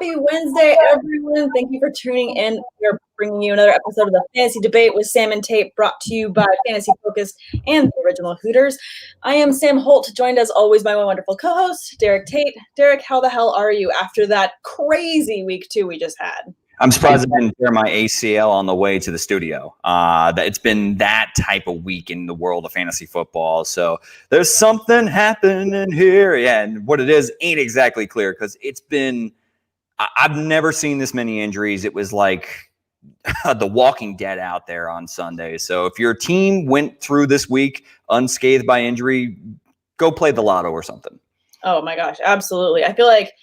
Happy Wednesday, everyone. Thank you for tuning in. We're bringing you another episode of the Fantasy Debate with Sam and Tate, brought to you by Fantasy Focus and the Original Hooters. I am Sam Holt, joined as always by my wonderful co-host, Derek Tate. Derek, how the hell are you after that crazy week 2 we just had? I'm surprised I didn't tear my ACL on the way to the studio. It's been that type of week in the world of fantasy football. So there's something happening here. Yeah, and what it is ain't exactly clear because it's been – I've never seen this many injuries. It was like the Walking Dead out there on Sunday. So if your team went through this week unscathed by injury, go play the lotto or something. Oh, my gosh, absolutely. I feel like –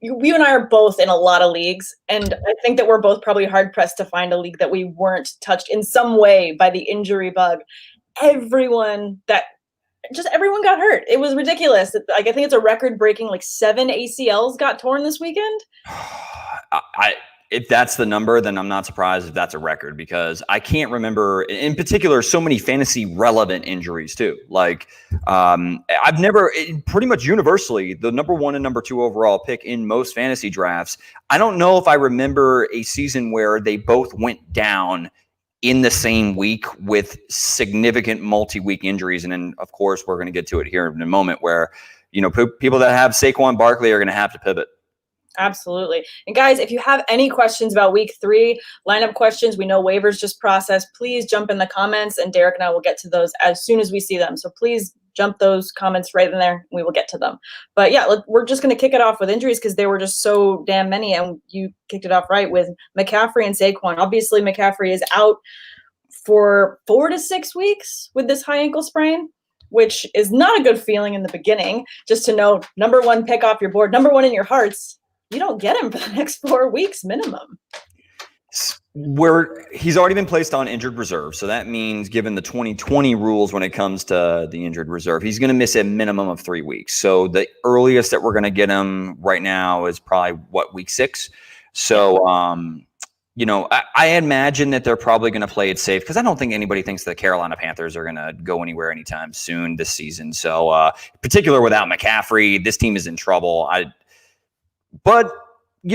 you and I are both in a lot of leagues, and I think that we're both probably hard-pressed to find a league that we weren't touched in some way by the injury bug. Everyone got hurt. It was ridiculous. I think it's a record-breaking, 7 ACLs got torn this weekend. If that's the number, then I'm not surprised if that's a record because I can't remember, in particular, so many fantasy relevant injuries too. I've never, pretty much universally, the number 1 and number 2 overall pick in most fantasy drafts. I don't know if I remember a season where they both went down in the same week with significant multi-week injuries. And then, of course, we're going to get to it here in a moment where, people that have Saquon Barkley are going to have to pivot. Absolutely. And guys, if you have any questions about week 3, lineup questions, we know waivers just processed, please jump in the comments and Derek and I will get to those as soon as we see them. So please jump those comments right in there and we will get to them. But yeah, we're just going to kick it off with injuries because they were just so damn many, and you kicked it off right with McCaffrey and Saquon. Obviously, McCaffrey is out for 4 to 6 weeks with this high ankle sprain, which is not a good feeling in the beginning, just to know number 1 pick off your board, number 1 in your hearts. You don't get him for the next 4 weeks minimum. He's already been placed on injured reserve. So that means, given the 2020 rules when it comes to the injured reserve, he's going to miss a minimum of 3 weeks. So the earliest that we're going to get him right now is probably week 6. So, I imagine that they're probably going to play it safe because I don't think anybody thinks the Carolina Panthers are going to go anywhere anytime soon this season. So, in particular without McCaffrey, this team is in trouble. But,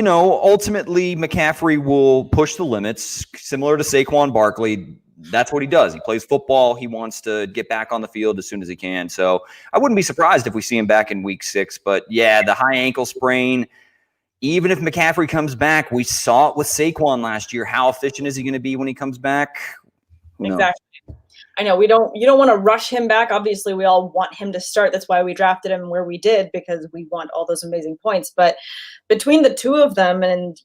ultimately McCaffrey will push the limits, similar to Saquon Barkley. That's what he does. He plays football. He wants to get back on the field as soon as he can. So I wouldn't be surprised if we see him back in week 6. But, yeah, the high ankle sprain, even if McCaffrey comes back, we saw it with Saquon last year. How efficient is he going to be when he comes back? Exactly. I know you don't want to rush him back. Obviously, we all want him to start. That's why we drafted him where we did, because we want all those amazing points. But between the two of them and,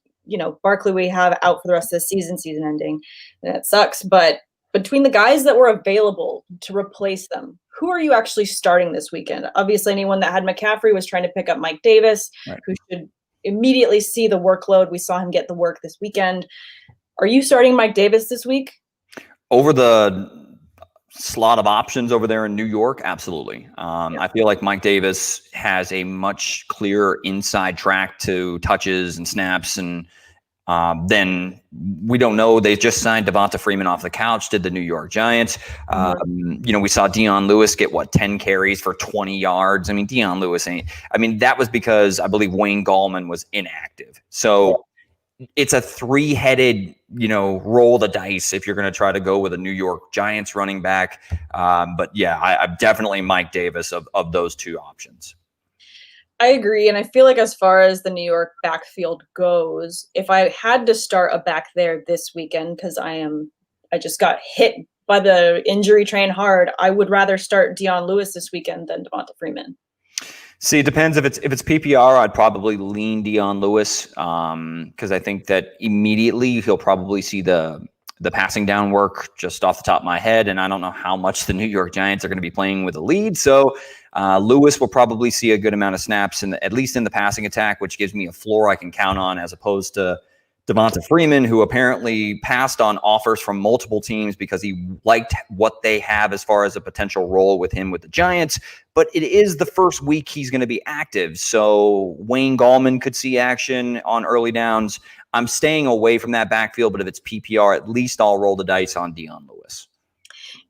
Barkley we have out for the rest of the season ending, and that sucks. But between the guys that were available to replace them, who are you actually starting this weekend? Obviously, anyone that had McCaffrey was trying to pick up Mike Davis, right, who should immediately see the workload. We saw him get the work this weekend. Are you starting Mike Davis this week? Over the slot of options over there in New York? Absolutely. I feel like Mike Davis has a much clearer inside track to touches and snaps. And then we don't know. They just signed Devonta Freeman off the couch, did the New York Giants. We saw Dion Lewis get 10 carries for 20 yards. I mean, Dion Lewis that was because I believe Wayne Gallman was inactive. So it's a 3-headed, roll the dice if you're going to try to go with a New York Giants running back. But yeah, I'm definitely Mike Davis of those two options. I agree. And I feel like as far as the New York backfield goes, if I had to start a back there this weekend, because I just got hit by the injury train hard, I would rather start Dion Lewis this weekend than Devonta Freeman. See, it depends. If it's PPR, I'd probably lean Dion Lewis because I think that immediately he'll probably see the passing down work just off the top of my head, and I don't know how much the New York Giants are going to be playing with a lead. So Lewis will probably see a good amount of snaps, at least in the passing attack, which gives me a floor I can count on, as opposed to Devonta Freeman, who apparently passed on offers from multiple teams because he liked what they have as far as a potential role with him with the Giants. But it is the first week he's going to be active. So Wayne Gallman could see action on early downs. I'm staying away from that backfield, but if it's PPR, at least I'll roll the dice on Dion Lewis.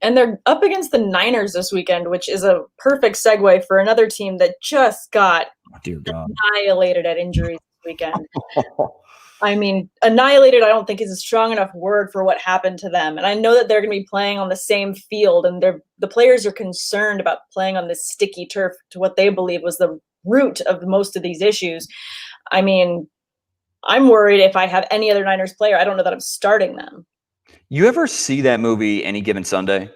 And they're up against the Niners this weekend, which is a perfect segue for another team that just got annihilated at injuries weekend. I mean, annihilated, I don't think is a strong enough word for what happened to them. And I know that they're going to be playing on the same field, and the players are concerned about playing on this sticky turf to what they believe was the root of most of these issues. I mean, I'm worried if I have any other Niners player, I don't know that I'm starting them. You ever see that movie Any Given Sunday?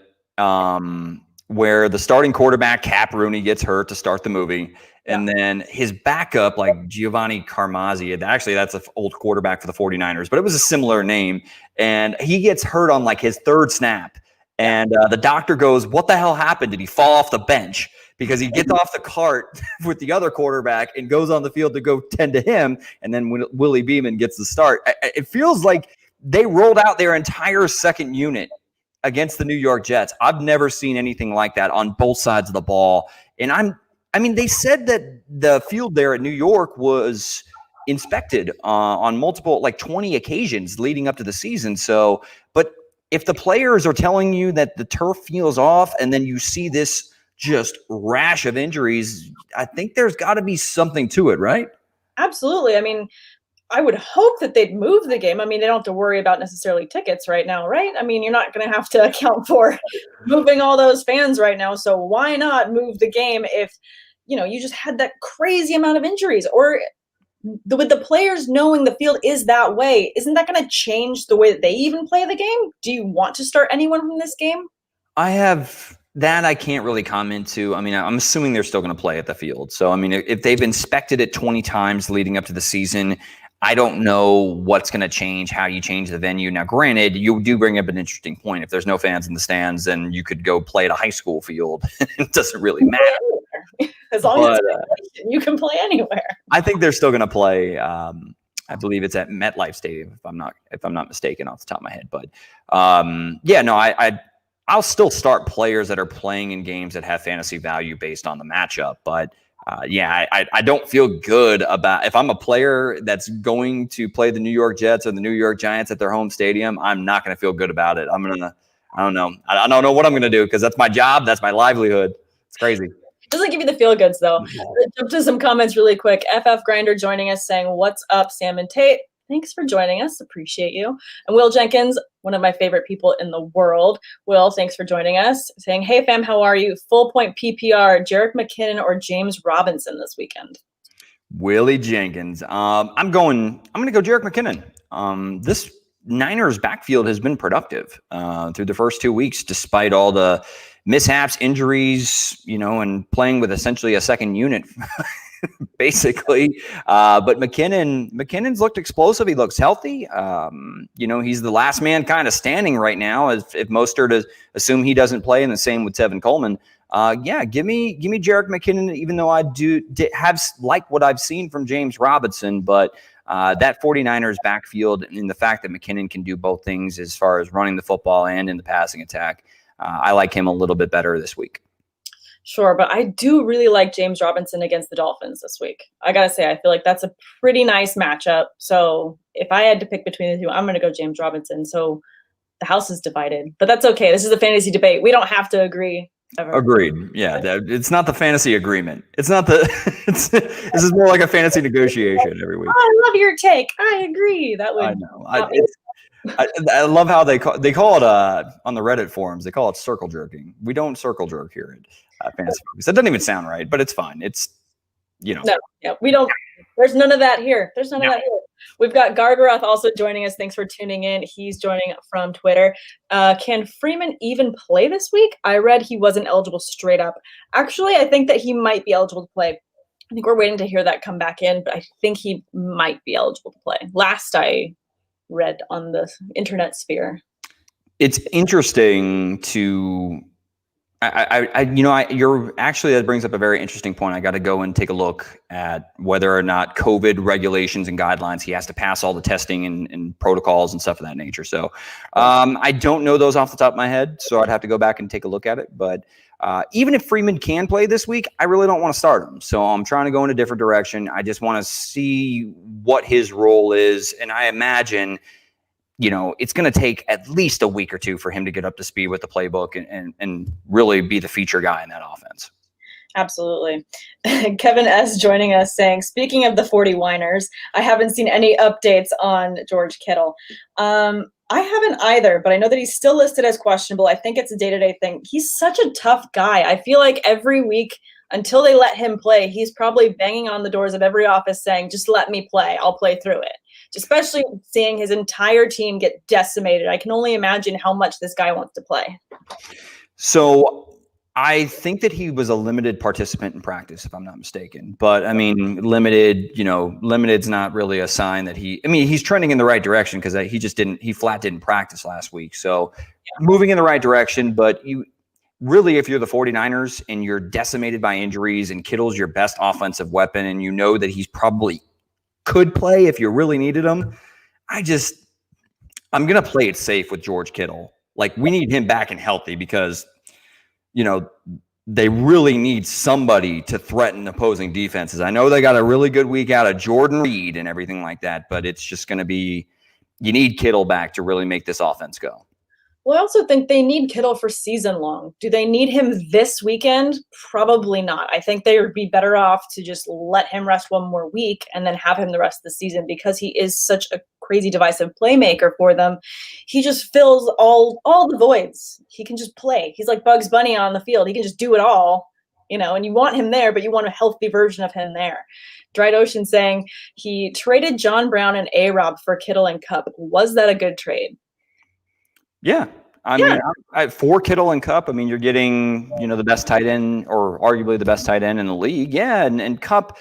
Where the starting quarterback, Cap Rooney, gets hurt to start the movie. And then his backup, like Giovanni Carmazzi, actually that's an old quarterback for the 49ers, but it was a similar name. And he gets hurt on like his third snap. And the doctor goes, "What the hell happened? Did he fall off the bench?" Because he gets off the cart with the other quarterback and goes on the field to go tend to him. And then Willie Beeman gets the start. It feels like they rolled out their entire second unit against the New York Jets. I've never seen anything like that on both sides of the ball. And I mean, they said that the field there at New York was inspected on multiple, like 20 occasions leading up to the season. So, but if the players are telling you that the turf feels off and then you see this just rash of injuries, I think there's got to be something to it, right? Absolutely. I mean, I would hope that they'd move the game. I mean, they don't have to worry about necessarily tickets right now, right? I mean, you're not going to have to account for moving all those fans right now. So why not move the game if, you just had that crazy amount of injuries? Or with the players knowing the field is that way, isn't that going to change the way that they even play the game? Do you want to start anyone from this game? I can't really comment to. I mean, I'm assuming they're still going to play at the field. So, I mean, if they've inspected it 20 times leading up to the season, I don't know what's going to change, how you change the venue. Now, granted, you do bring up an interesting point. If there's no fans in the stands, then you could go play at a high school field. It doesn't really matter. As long as you can play anywhere. I think they're still going to play. I believe it's at MetLife Stadium, if I'm not mistaken off the top of my head. But I'll still start players that are playing in games that have fantasy value based on the matchup. But I don't feel good about if I'm a player that's going to play the New York Jets or the New York Giants at their home stadium. I'm not going to feel good about it. I don't know. I don't know what I'm going to do because that's my job. That's my livelihood. It's crazy. Doesn't give you the feel goods though. Let's jump to some comments really quick. FF Grinder joining us saying, "What's up, Sam and Tate? Thanks for joining us. Appreciate you." And Will Jenkins, one of my favorite people in the world. Will, thanks for joining us. Saying, "Hey fam, how are you? Full point PPR, Jerick McKinnon or James Robinson this weekend?" Willie Jenkins. I'm going to go Jerick McKinnon. This Niners backfield has been productive through the first 2 weeks, despite all the mishaps, injuries, and playing with essentially a second unit, basically. But McKinnon's looked explosive. He looks healthy. He's the last man kind of standing right now. If Mostert assume he doesn't play, and the same with Tevin Coleman. Give me Jerick McKinnon, even though I have liked what I've seen from James Robinson, but that 49ers backfield and the fact that McKinnon can do both things as far as running the football and in the passing attack, I like him a little bit better this week. Sure, but I do really like James Robinson against the Dolphins this week. I got to say, I feel like that's a pretty nice matchup. So if I had to pick between the two, I'm going to go James Robinson. So the house is divided, but that's okay. This is a fantasy debate. We don't have to agree. Ever. Agreed. Yeah, it's not the fantasy agreement. It's not the. This is more like a fantasy negotiation every week. I love your take. I agree. That would. I know. I love how they call it on the Reddit forums. They call it circle jerking. We don't circle jerk here at Fantasy Focus. That doesn't even sound right, but it's fine. It's No, yeah, we don't. There's none of that here. There's none of that here. We've got Gargaroth also joining us. Thanks for tuning in. He's joining from Twitter. Can Freeman even play this week? I read he wasn't eligible straight up. Actually, I think that he might be eligible to play. I think we're waiting to hear that come back in, but I think he might be eligible to play. Last I read on the internet sphere. It's interesting to. That brings up a very interesting point. I got to go and take a look at whether or not COVID regulations and guidelines, he has to pass all the testing and protocols and stuff of that nature. So I don't know those off the top of my head, so I'd have to go back and take a look at it. But even if Freeman can play this week, I really don't want to start him. So I'm trying to go in a different direction. I just want to see what his role is. And I imagine it's going to take at least a week or two for him to get up to speed with the playbook and really be the feature guy in that offense. Absolutely. Kevin S. joining us saying, speaking of the 40 whiners, I haven't seen any updates on George Kittle. I haven't either, but I know that he's still listed as questionable. I think it's a day-to-day thing. He's such a tough guy. I feel like every week until they let him play, he's probably banging on the doors of every office saying, just let me play. I'll play through it. Especially seeing his entire team get decimated. I can only imagine how much this guy wants to play. So I think that he was a limited participant in practice, if I'm not mistaken. But I mean, limited's not really a sign that he's trending in the right direction because he flat didn't practice last week. So moving in the right direction, but really, if you're the 49ers and you're decimated by injuries and Kittle's your best offensive weapon and you know that he's probably could play if you really needed him, I'm going to play it safe with George Kittle. Like, we need him back and healthy because they really need somebody to threaten opposing defenses. I know they got a really good week out of Jordan Reed and everything like that, but it's just going to be, you need Kittle back to really make this offense go. Well, I also think they need Kittle for season long. Do they need him this weekend? Probably not. I think they would be better off to just let him rest one more week and then have him the rest of the season because he is such a crazy divisive playmaker for them. He just fills all the voids. He can just play. He's like Bugs Bunny on the field. He can just do it all, and you want him there, but you want a healthy version of him there. Dried Ocean saying he traded John Brown and A-Rob for Kittle and Kupp. Was that a good trade? Yeah. I mean, for Kittle and Kupp, I mean, you're getting, the best tight end or arguably the best tight end in the league. Yeah. And Kupp,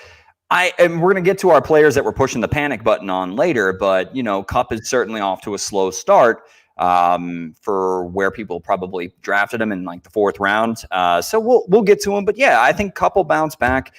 and we're going to get to our players that we're pushing the panic button on later, but, Kupp is certainly off to a slow start for where people probably drafted him in like the 4th round. So we'll get to him. But yeah, I think Kupp will bounce back.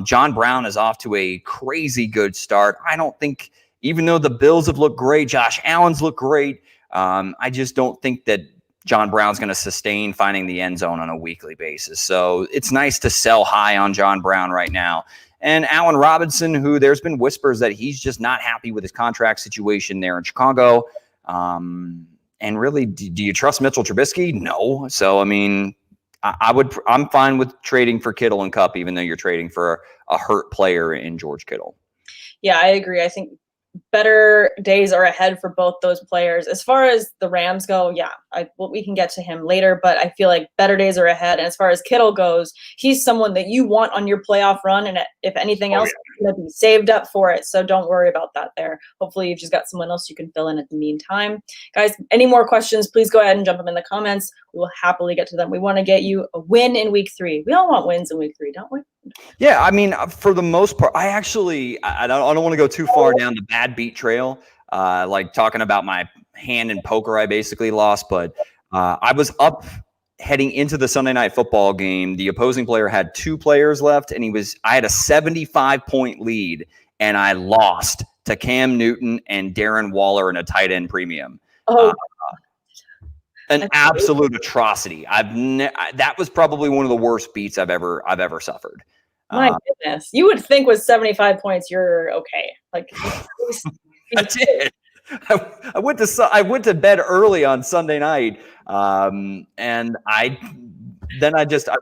John Brown is off to a crazy good start. I don't think, even though the Bills have looked great, Josh Allen's looked great, I just don't think that John Brown's going to sustain finding the end zone on a weekly basis. So it's nice to sell high on John Brown right now. And Allen Robinson, who there's been whispers that he's just not happy with his contract situation there in Chicago. And really, do you trust Mitchell Trubisky? No. So, I mean, I'm fine with trading for Kittle and Kupp, even though you're trading for a hurt player in George Kittle. Yeah, I agree. I think better days are ahead for both those players. As far as the Rams go, we can get to him later, but I feel like better days are ahead. And as far as Kittle goes, he's someone that you want on your playoff run. And if anything else, he's going to be saved up for it. So don't worry about that there. Hopefully you've just got someone else you can fill in at the meantime. Guys, any more questions, please go ahead and jump them in the comments. We will happily get to them. We want to get you a win in week 3. We all want wins in week 3, don't we? Yeah, I mean, for the most part, I don't want to go too far down the bad beat trail, like talking about my hand in poker I basically lost. But I was up heading into the Sunday Night Football game. The opposing player had 2 players left, and I had a 75-point lead, and I lost to Cam Newton and Darren Waller in a tight end premium. An absolute atrocity. That was probably one of the worst beats I've ever suffered. My goodness, you would think with 75 points you're okay. Like I did. I went to bed early on Sunday night, and I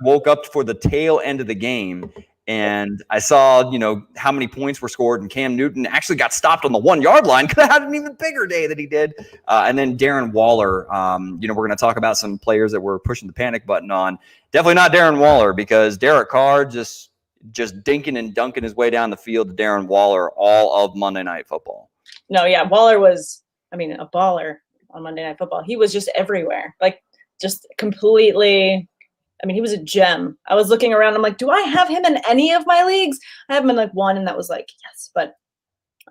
woke up for the tail end of the game. And I saw, how many points were scored, and Cam Newton actually got stopped on the 1-yard line. Could have had an even bigger day than he did. And then Darren Waller, we're going to talk about some players that we're pushing the panic button on. Definitely not Darren Waller, because Derek Carr just dinking and dunking his way down the field to Darren Waller all of Monday Night Football. No, yeah, Waller was, a baller on Monday Night Football. He was just everywhere, like just completely. He was a gem. I was looking around. I'm like, do I have him in any of my leagues? I have him in like one, and that was like, yes. But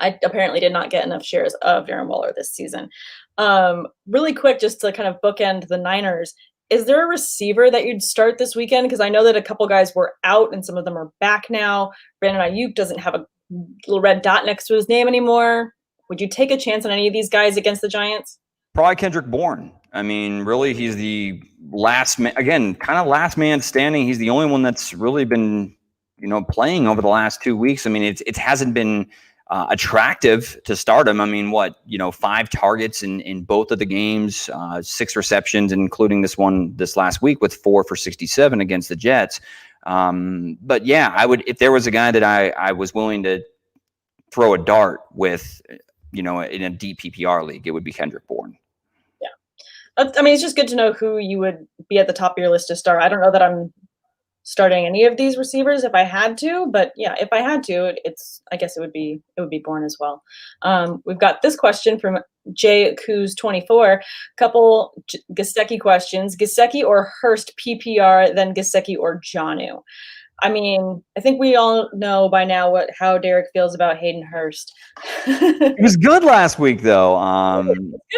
I apparently did not get enough shares of Darren Waller this season. Really quick, just to kind of bookend the Niners, is there a receiver that you'd start this weekend? Because I know that a couple guys were out, and some of them are back now. Brandon Ayuk doesn't have a little red dot next to his name anymore. Would you take a chance on any of these guys against the Giants? Probably Kendrick Bourne. Really, he's the last man, again, kind of last man standing. He's the only one that's really been, playing over the last 2 weeks. It hasn't been attractive to start him. 5 targets in both of the games, 6 receptions, including this last week with 4 for 67 against the Jets. But yeah, I would, if there was a guy that I was willing to throw a dart with, in a deep PPR league, it would be Kendrick Bourne. Yeah. I mean, it's just good to know who you would be at the top of your list to start. I don't know that I'm starting any of these receivers if I had to, but yeah, if I had to, I guess it would be Bourne as well. We've got this question from Jay Coos 24, couple Gesicki questions. Gesicki or Hurst PPR, then Gesicki or Jonnu? I mean, I think we all know by now how Derek feels about Hayden Hurst. He was good last week, though.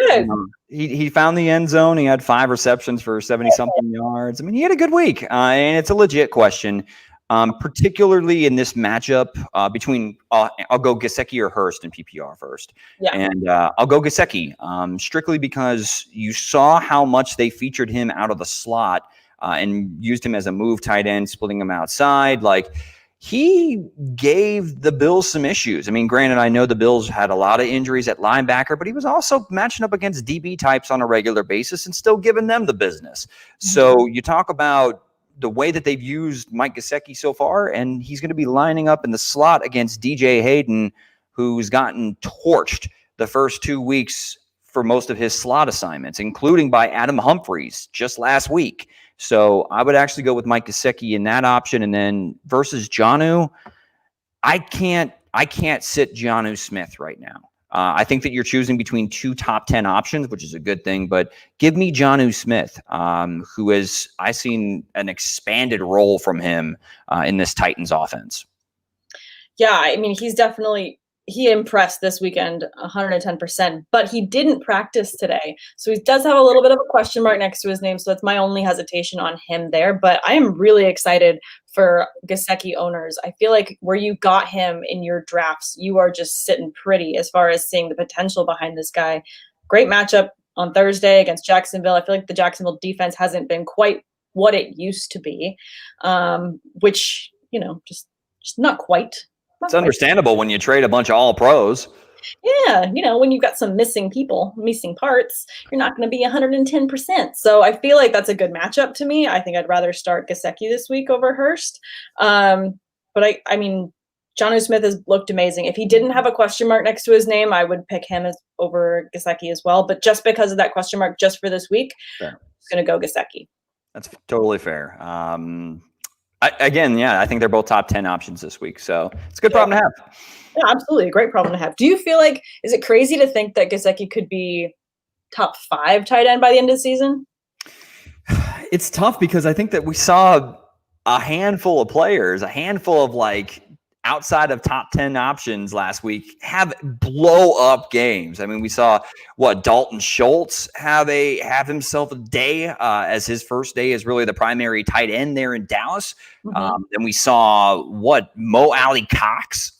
Good. He found the end zone. He had 5 receptions for 70-something yards. I mean, he had a good week, and it's a legit question, particularly in this matchup between I'll go Gesicki or Hurst in PPR first. Yeah. And I'll go Gesicki, strictly because you saw how much they featured him out of the slot. And used him as a move tight end, splitting him outside. Like, he gave the Bills some issues. I mean, granted, I know the Bills had a lot of injuries at linebacker, but he was also matching up against DB types on a regular basis and still giving them the business. So you talk about the way that they've used Mike Gesicki so far, and he's going to be lining up in the slot against DJ Hayden, who's gotten torched the first 2 weeks for most of his slot assignments, including by Adam Humphries just last week. So I would actually go with Mike Gesicki in that option. And then versus Jonnu, I can't sit Jonnu Smith right now. I think that you're choosing between 2 top 10 options, which is a good thing, but give me Jonnu Smith, who is, I've seen an expanded role from him in this Titans offense. Yeah, I mean, he impressed this weekend 110%, but he didn't practice today. So he does have a little bit of a question mark next to his name. So that's my only hesitation on him there. But I am really excited for Gesicki owners. I feel like where you got him in your drafts, you are just sitting pretty as far as seeing the potential behind this guy. Great matchup on Thursday against Jacksonville. I feel like the Jacksonville defense hasn't been quite what it used to be, which, just not quite. It's understandable when you trade a bunch of all pros. Yeah, when you've got some missing parts, you're not going to be 110%. So I feel like that's a good matchup to me. I think I'd rather start Gesicki this week over Hurst. But I mean, Jonnu Smith has looked amazing. If he didn't have a question mark next to his name, I would pick him over Gesicki as well. But just because of that question mark just for this week, I'm going to go Gesicki. That's totally fair. I think they're both top 10 options this week. So it's a good problem to have. Yeah, absolutely. A great problem to have. Do you feel like, is it crazy to think that Gesicki could be top 5 tight end by the end of the season? It's tough because I think that we saw a handful of players, outside of top 10 options last week, have blow up games. I mean, we saw Dalton Schultz have himself a day as his first day as really the primary tight end there in Dallas. Then we saw Mo Alley Cox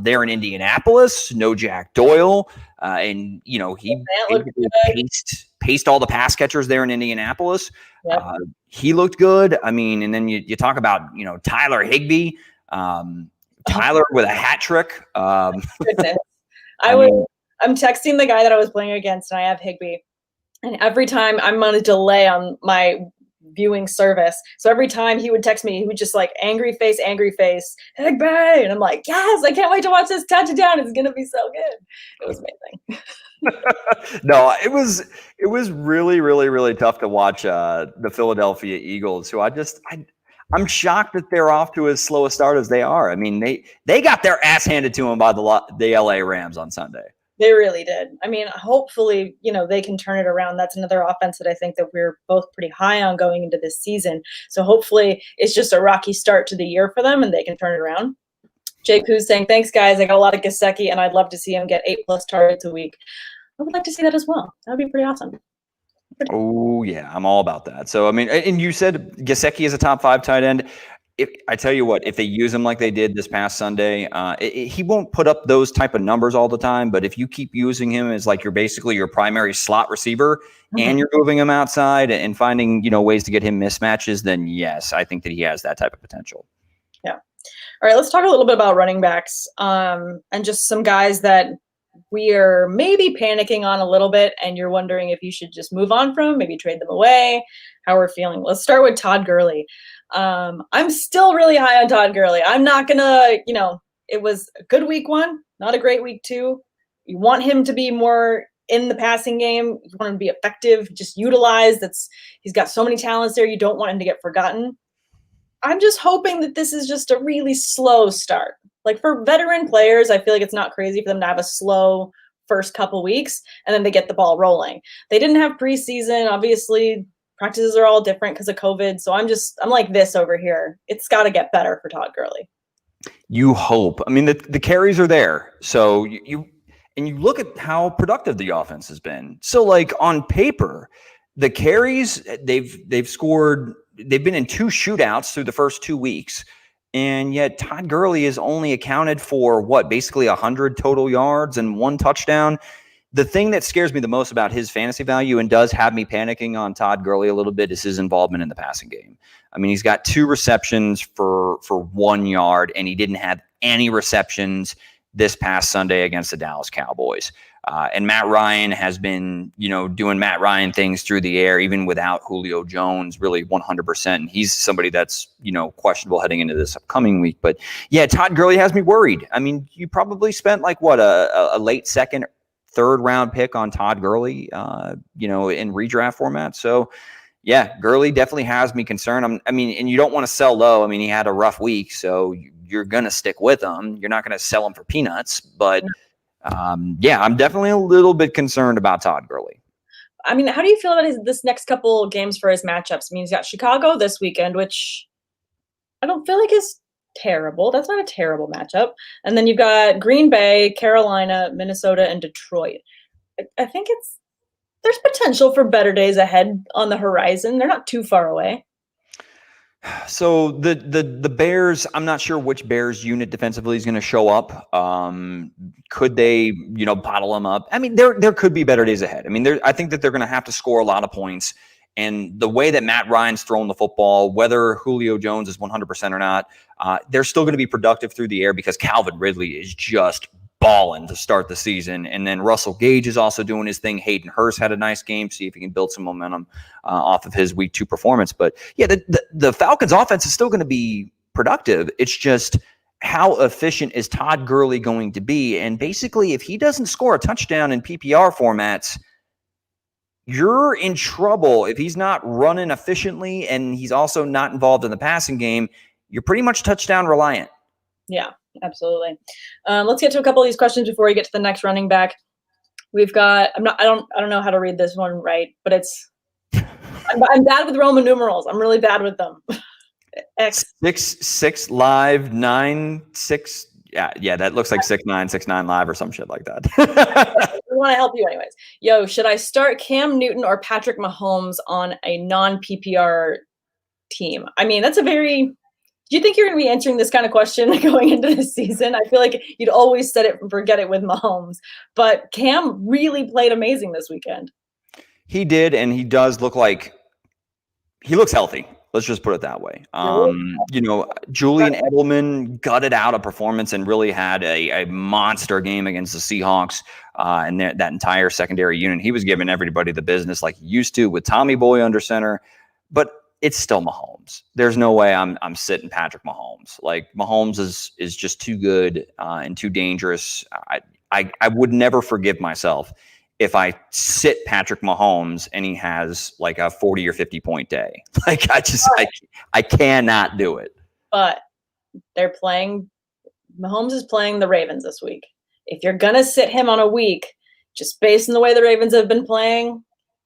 there in Indianapolis, no Jack Doyle. And he paced all the pass catchers there in Indianapolis. Yep. He looked good. I mean, and then you talk about, Tyler Higbee, Tyler with a hat trick. I'm texting the guy that I was playing against, and I have Higbee. And every time I'm on a delay on my viewing service, so every time he would text me, he would just angry face, Higbee, and I'm like, yes, I can't wait to watch this touchdown. It's gonna be so good. It was amazing. No, it was really, really, really tough to watch the Philadelphia Eagles, who I'm shocked that they're off to as slow a start as they are. I mean, they got their ass handed to them by the LA Rams on Sunday. They really did. I mean, hopefully, they can turn it around. That's another offense that I think that we're both pretty high on going into this season. So hopefully it's just a rocky start to the year for them and they can turn it around. Jake who's saying, thanks guys. I got a lot of Gesicki and I'd love to see him get 8+ targets a week. I would like to see that as well. That would be pretty awesome. Oh yeah, I'm all about that. So I mean, and you said Gesicki is a top 5 tight end. I tell you what, if they use him like they did this past Sunday, he won't put up those type of numbers all the time. But if you keep using him as you're basically your primary slot receiver, and you're moving him outside and finding ways to get him mismatches, then yes, I think that he has that type of potential. Yeah. All right, let's talk a little bit about running backs and just some guys that we are maybe panicking on a little bit, and you're wondering if you should just move on from, maybe trade them away, how we're feeling. Let's start with Todd Gurley. I'm still really high on Todd Gurley. I'm not gonna, it was a good week 1, not a great week 2. You want him to be more in the passing game. You want him to be effective, just utilized. He's got so many talents there. You don't want him to get forgotten. I'm just hoping that this is just a really slow start. Like for veteran players, I feel like it's not crazy for them to have a slow first couple weeks and then they get the ball rolling. They didn't have preseason. Obviously, practices are all different because of COVID. So I'm like this over here. It's got to get better for Todd Gurley. You hope. I mean, the carries are there. So you look at how productive the offense has been. So like on paper, the carries, they've scored, they've been in 2 shootouts through the first 2 weeks. And yet Todd Gurley is only accounted for basically 100 total yards and 1 touchdown. The thing that scares me the most about his fantasy value and does have me panicking on Todd Gurley a little bit is his involvement in the passing game. I mean, he's got 2 receptions for 1 yard, and he didn't have any receptions this past Sunday against the Dallas Cowboys. And Matt Ryan has been, doing Matt Ryan things through the air, even without Julio Jones, really 100%. And he's somebody that's, questionable heading into this upcoming week. But yeah, Todd Gurley has me worried. I mean, you probably spent a late second, third round pick on Todd Gurley, in redraft format. So yeah, Gurley definitely has me concerned. And you don't want to sell low. I mean, he had a rough week, so you're going to stick with him. You're not going to sell him for peanuts, but I'm definitely a little bit concerned about Todd Gurley. I mean, how do you feel about this next couple games for his matchups? I mean, he's got Chicago this weekend, which I don't feel like is terrible. That's not a terrible matchup. And then you've got Green Bay, Carolina, Minnesota, and Detroit. I think there's potential for better days ahead on the horizon. They're not too far away. So the Bears, I'm not sure which Bears unit defensively is going to show up. Could they, bottle them up? I mean, there could be better days ahead. I mean, I think that they're going to have to score a lot of points. And the way that Matt Ryan's thrown the football, whether Julio Jones is 100% or not, they're still going to be productive through the air because Calvin Ridley is just balling to start the season. And then Russell Gage is also doing his thing. Hayden Hurst had a nice game. See if he can build some momentum off of his week 2 performance. But yeah, the Falcons offense is still going to be productive. It's just how efficient is Todd Gurley going to be? And basically, if he doesn't score a touchdown in PPR formats, you're in trouble. If he's not running efficiently and he's also not involved in the passing game, you're pretty much touchdown reliant. Yeah. Absolutely. Let's get to a couple of these questions before we get to the next running back. We've got, I don't know how to read this one right, but I'm bad with Roman numerals. I'm really bad with them. X 6 live 9 6. Yeah, that looks like 6 9 live or some shit like that. We want to help you anyways. Yo, should I start Cam Newton or Patrick Mahomes on a non-PPR team? I mean, do you think you're going to be answering this kind of question going into this season? I feel like you'd always set it and forget it with Mahomes. But Cam really played amazing this weekend. He did, and he does look like he looks healthy. Let's just put it that way. Julian Edelman gutted out a performance and really had a monster game against the Seahawks and that entire secondary unit. He was giving everybody the business like he used to with Tommy Boy under center. But it's still Mahomes. There's no way I'm sitting Patrick Mahomes. Like Mahomes is just too good and too dangerous. I would never forgive myself if I sit Patrick Mahomes and he has like a 40 or 50 point day. Like I cannot do it. But Mahomes is playing the Ravens this week. If you're gonna sit him on a week, just based on the way the Ravens have been playing,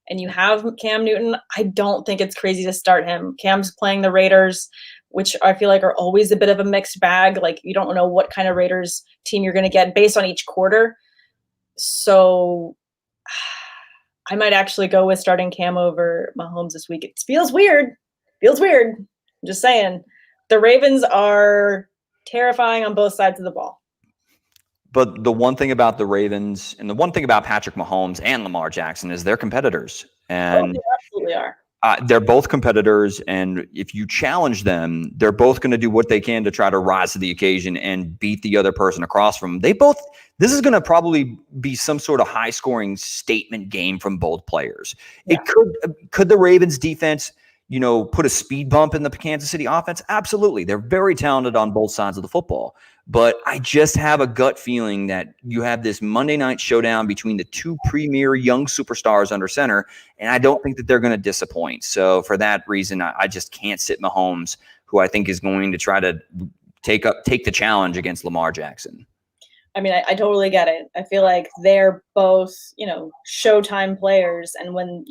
and you have Cam Newton, I don't think it's crazy to start him. Cam's playing the Raiders, which I feel like are always a bit of a mixed bag. Like you don't know what kind of Raiders team you're going to get based on each quarter. So I might actually go with starting Cam over Mahomes this week. It feels weird. I'm just saying. The Ravens are terrifying on both sides of the ball. But the one thing about the Ravens and the one thing about Patrick Mahomes and Lamar Jackson is they're competitors. And they absolutely are. They're both competitors. And if you challenge them, they're both going to do what they can to try to rise to the occasion and beat the other person across from them. This is going to probably be some sort of high scoring statement game from both players. Yeah. Could the Ravens defense, put a speed bump in the Kansas City offense? Absolutely. They're very talented on both sides of the football. But I just have a gut feeling that you have this Monday night showdown between the two premier young superstars under center, and I don't think that they're going to disappoint. So for that reason, I just can't sit Mahomes, who I think is going to try to take the challenge against Lamar Jackson. I mean, I totally get it. I feel like they're both, showtime players. And when,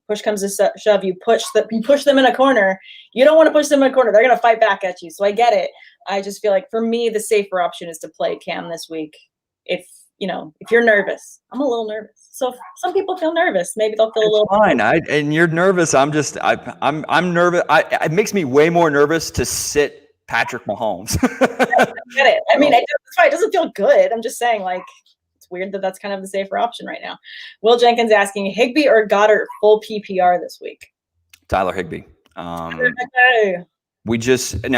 push comes to shove, you push them in a corner. You don't want to push them in a corner. They're going to fight back at you. So I get it. I just feel like for me, the safer option is to play Cam this week. If you're nervous, I'm a little nervous. So some people feel nervous. Maybe they'll feel a little fine. And you're nervous. I'm nervous. It makes me way more nervous to sit Patrick Mahomes. I get it. I mean, that's why it doesn't feel good. I'm just saying, it's weird that that's kind of the safer option right now. Will Jenkins asking, Higbee or Goddard full PPR this week? Tyler Higbee. Now,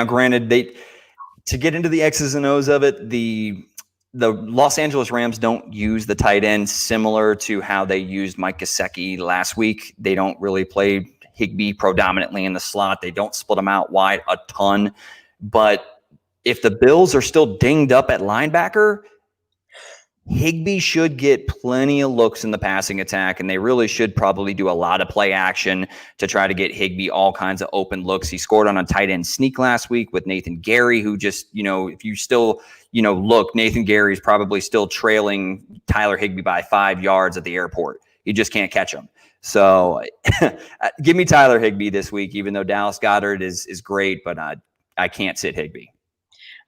granted, to get into the X's and O's of it, the Los Angeles Rams don't use the tight end similar to how they used Mike Gesicki last week. They don't really play Higbee predominantly in the slot. They don't split him out wide a ton. But if the Bills are still dinged up at linebacker, Higbee should get plenty of looks in the passing attack, and they really should probably do a lot of play action to try to get Higbee all kinds of open looks. He scored on a tight end sneak last week with Nathan Gary, who just, if you still, look, Nathan Gary is probably still trailing Tyler Higbee by 5 yards at the airport. You just can't catch him. So give me Tyler Higbee this week, even though Dallas Goedert is great, but I can't sit Higbee.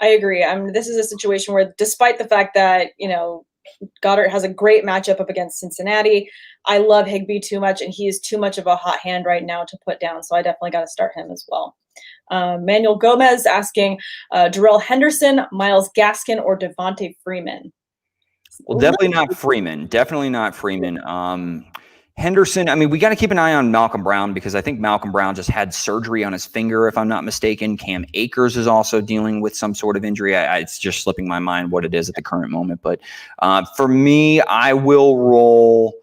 I agree. This is a situation where, despite the fact that, Goddard has a great matchup up against Cincinnati, I love Higbee too much, and he is too much of a hot hand right now to put down. So I definitely got to start him as well. Manuel Gomez asking, Darrell Henderson, Myles Gaskin, or Devontae Freeman? Well, definitely not Freeman. Definitely not Freeman. Henderson, I mean, we got to keep an eye on Malcolm Brown because I think Malcolm Brown just had surgery on his finger, if I'm not mistaken. Cam Akers is also dealing with some sort of injury. It's just slipping my mind what it is at the current moment. But for me, I will roll.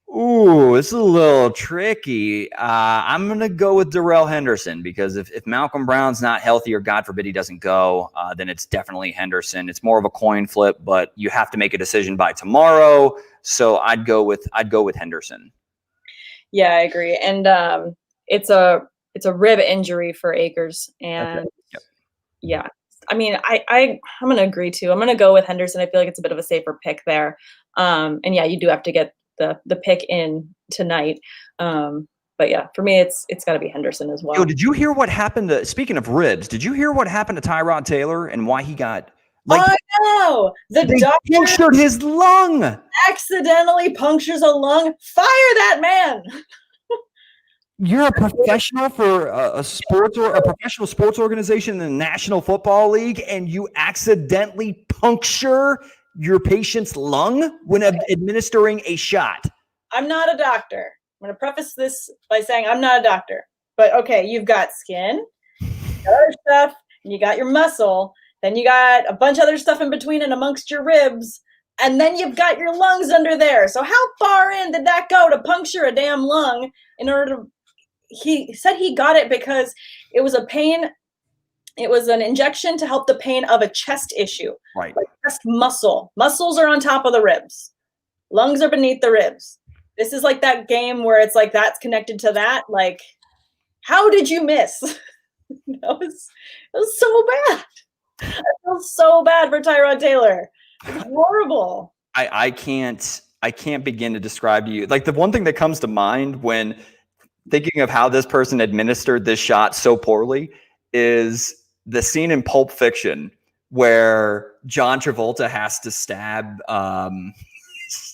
Ooh, it's a little tricky. I'm going to go with Darrell Henderson because if Malcolm Brown's not healthy or God forbid he doesn't go, then it's definitely Henderson. It's more of a coin flip, but you have to make a decision by tomorrow. So I'd go with Henderson. Yeah, I agree. And it's a rib injury for Akers. And yeah, I mean, I'm going to agree too. I'm going to go with Henderson. I feel like it's a bit of a safer pick there. And yeah, you do have to get the pick in tonight. But yeah, for me, it's got to be Henderson as well. Yo, did you hear what happened speaking of ribs, did you hear what happened to Tyrod Taylor and why he got I know. The doctor punctured his lung. Accidentally punctures a lung. Fire that man. You're a professional for a professional sports organization in the National Football League, and you accidentally puncture your patient's lung when administering a shot. I'm not a doctor. I'm going to preface this by saying I'm not a doctor. But okay, you've got skin, you got other stuff, and you got your muscle. Then you got a bunch of other stuff in between and amongst your ribs. And then you've got your lungs under there. So how far in did that go to puncture a damn lung in order to – he said he got it because it was a pain – it was an injection to help the pain of a chest issue. Right. Like chest muscle. Muscles are on top of the ribs. Lungs are beneath the ribs. This is like that game where it's like that's connected to that. Like, how did you miss? It was so bad. I feel so bad for Tyrod Taylor. It's horrible. I can't begin to describe to you. Like the one thing that comes to mind when thinking of how this person administered this shot so poorly is the scene in Pulp Fiction where John Travolta has to stab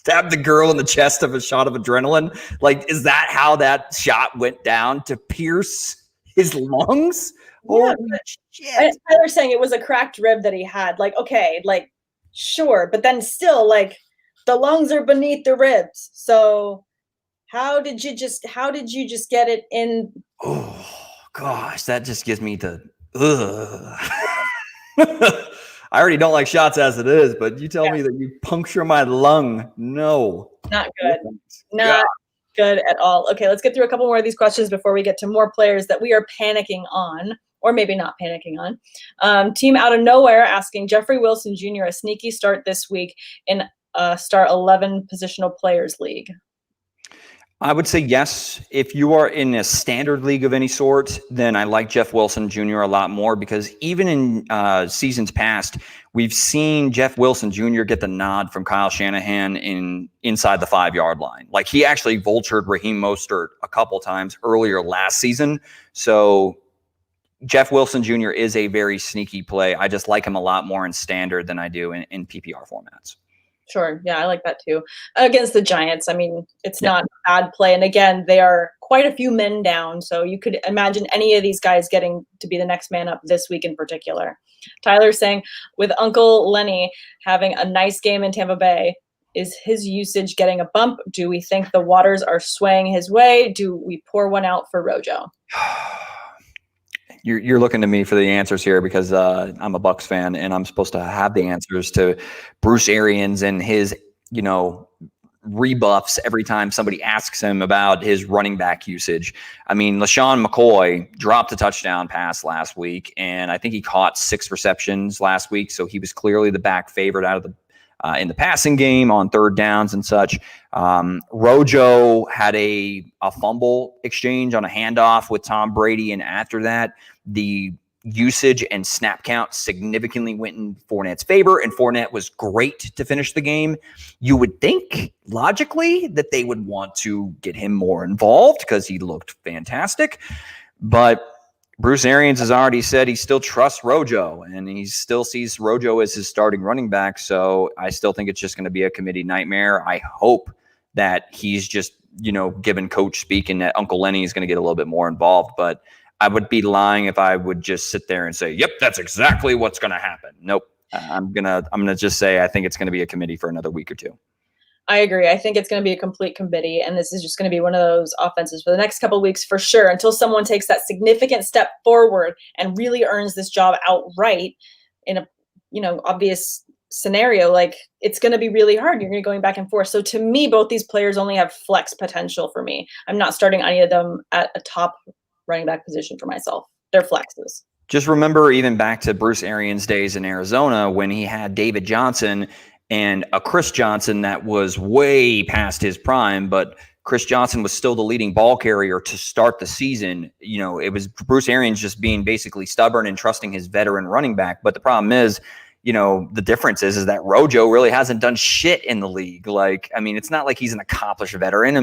the girl in the chest of a shot of adrenaline. Like, is that how that shot went down, to pierce his lungs? Yeah, Tyler's saying it was a cracked rib that he had. Like, okay, like, sure, but then still, like, the lungs are beneath the ribs. So how did you just get it in? Oh gosh, that just gives me the I already don't like shots as it is, but you tell me that you puncture my lung. No. Not good. Not good at all. Okay, let's get through a couple more of these questions before we get to more players that we are panicking on, or maybe not panicking on. Team Out of Nowhere asking, Jeffrey Wilson Jr. a sneaky start this week in start 11 positional players league? I would say yes. If you are in a standard league of any sort, then I like Jeff Wilson Jr. a lot more, because even in seasons past, we've seen Jeff Wilson Jr. get the nod from Kyle Shanahan inside the 5-yard line. Like, he actually vultured Raheem Mostert a couple times earlier last season. So Jeff Wilson Jr. is a very sneaky play. I just like him a lot more in standard than I do in PPR formats. Sure. Yeah, I like that too. Against the Giants, I mean, it's not a bad play. And again, they are quite a few men down. So you could imagine any of these guys getting to be the next man up this week in particular. Tyler's saying, with Uncle Lenny having a nice game in Tampa Bay, is his usage getting a bump? Do we think the waters are swaying his way? Do we pour one out for Rojo? You're looking to me for the answers here, because I'm a Bucks fan and I'm supposed to have the answers to Bruce Arians and his, rebuffs every time somebody asks him about his running back usage. I mean, LaShawn McCoy dropped a touchdown pass last week, and I think he caught 6 receptions last week. So he was clearly the back favorite out of the in the passing game on third downs and such. Rojo had a fumble exchange on a handoff with Tom Brady, and after that, the usage and snap count significantly went in Fournette's favor, and Fournette was great to finish the game. You would think, logically, that they would want to get him more involved because he looked fantastic, but Bruce Arians has already said he still trusts Rojo, and he still sees Rojo as his starting running back. So I still think it's just going to be a committee nightmare. I hope that he's just, given coach speak, and that Uncle Lenny is going to get a little bit more involved. But I would be lying if I would just sit there and say, yep, that's exactly what's going to happen. Nope. I'm gonna just say I think it's going to be a committee for another week or two. I agree. I think it's going to be a complete committee, and this is just going to be one of those offenses for the next couple of weeks for sure, until someone takes that significant step forward and really earns this job outright in a, obvious scenario. Like, it's going to be really hard. You're going to be going back and forth. So to me, both these players only have flex potential for me. I'm not starting any of them at a top running back position for myself. They're flexes. Just remember, even back to Bruce Arians' days in Arizona, when he had David Johnson and a Chris Johnson that was way past his prime, but Chris Johnson was still the leading ball carrier to start the season. It was Bruce Arians just being basically stubborn and trusting his veteran running back. But the problem is, the difference is that Rojo really hasn't done shit in the league. It's not like he's an accomplished veteran.